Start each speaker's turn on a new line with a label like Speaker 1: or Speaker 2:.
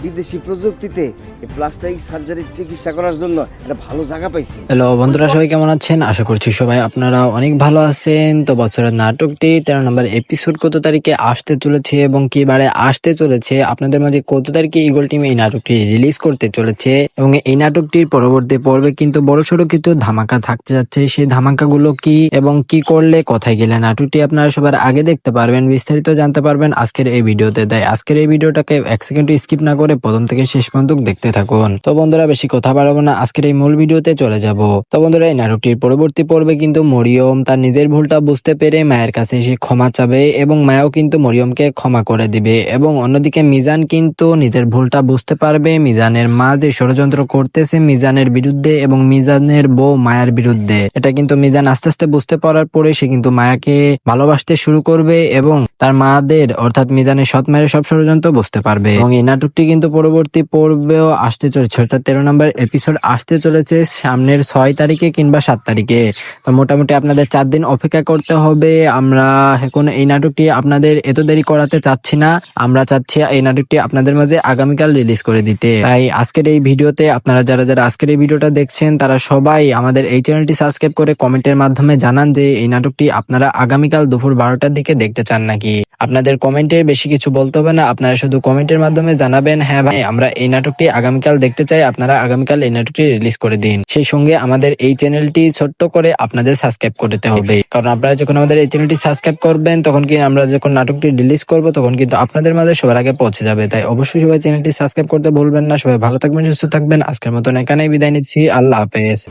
Speaker 1: বিদেশি প্রযুক্তিতে প্লাস্টিক সার্জারির চিকিৎসা করার জন্য একটা ভালো জায়গা পাইছি।
Speaker 2: হ্যালো বন্ধুরা, সবাই কেমন আছেন? আশা করছি সবাই আপনারা অনেক ভালো আছেন। তো বছরের নাটকটি 13 নম্বর এপিসোড কত তারিখে আসতে চলেছে এবং কি বারে আসতে চলেছে, আপনাদের মাঝে কত তারিখে ইগল টিম এই নাটকটি রিলিজ করতে চলেছে এবং এই নাটকটির পরবর্তী পর্বে কিন্তু বড়সড় কিছু ধামাকা থাকতে যাচ্ছে। সেই ধামাকাগুলো কি এবং কি করলে কোথায় গেলে নাটকটি আপনারা সবার আগে দেখতে পারবেন, বিস্তারিত জানতে পারবেন আজকের এই ভিডিওতে। তাই আজকের এই ভিডিওটাকে এক সেকেন্ড স্কিপ না করে প্রথম থেকে শেষ পর্যন্ত দেখতে থাকুন। তো বন্ধুরা, বেশি কথা বাড়াবো না, আজকের এই মূল ভিডিওতে চলে যাব। তো বন্ধুরা, এই নাটকটির পরবর্তী পর্বে কিন্তু মরিয়ম তার নিজের ভুলটা বুঝতে পেরে মায়ের কাছে এসে ক্ষমা চাবে এবং মায়াও কিন্তু মরিয়মকে ক্ষমা করে দিবে। এবং অন্যদিকে মিজান কিন্তু নিজের ভুলটা বুঝতে পারবে, মিজানের মা যে ষড়যন্ত্র করতেছে মিজানের বিরুদ্ধে এবং মিজানের বউ মায়ার বিরুদ্ধে, এটা কিন্তু মিজান আস্তে আস্তে বুঝতে পারার পরে সে কিন্তু মায়াকে ভালোবাসতে শুরু করবে এবং তার মাদের অর্থাৎ মিজানের সৎ মায়ের সব ষড়যন্ত্র বুঝতে পারবে। এবং এই নাটকটি কিন্তু পরবর্তী পর্বেও আসতে চলেছে, অর্থাৎ 13 নম্বর এপিসোড আসতে চলেছে সামনের 6 তারিখে কিংবা 7 তারিখে। তো মোটামুটি আপনাদের 4 দিন অপেক্ষা করতে হবে। আমরা এখন এই নাটকটি আপনাদের এত দেরি করাতে চাচ্ছি না, আমরা চাচ্ছি এই নাটকটি আপনাদের মাঝে আগামীকাল রিলিজ করে দিতে। তাই আজকের এই ভিডিওতে আপনারা যারা যারা আজকের এই ভিডিওটা দেখছেন তারা সবাই আমাদের এই চ্যানেলটি সাবস্ক্রাইব করে কমেন্টের মাধ্যমে জানান যে এই নাটকটি আপনারা আগামীকাল দুপুর 12টার দিকে দেখতে চান নাকি। আপনাদের কমেন্টে বেশি কিছু বলতে হবে না, আপনারা শুধু কমেন্টের মাধ্যমে জানাবেন হ্যাঁ ভাই আমরা এই নাটকটি আগামীকাল দেখতে চাই, আপনারা আগামীকাল এই নাটকটি রিলিজ করে দিন। সেই সঙ্গে আমাদের এই চ্যানেলটি ছোট্ট করে আপনাদের সাবস্ক্রাইব করতে হবে, কারণ আপনারা যখন আমাদের এই চ্যানেলটি সাবস্ক্রাইব করবেন তখন কি আমরা যখন নাটকটি রিলিজ করব তখন কিন্তু আপনাদের মাঝে সবার আগে পৌঁছে যাবে। তাই অবশ্যই সবাই চ্যানেলটি সাবস্ক্রাইব করতে ভুলবেন না। সবাই ভালো থাকবেন, সুস্থ থাকবেন। আজকের মতন এখানেই বিদায় নিচ্ছি। আল্লাহ হাফেজ।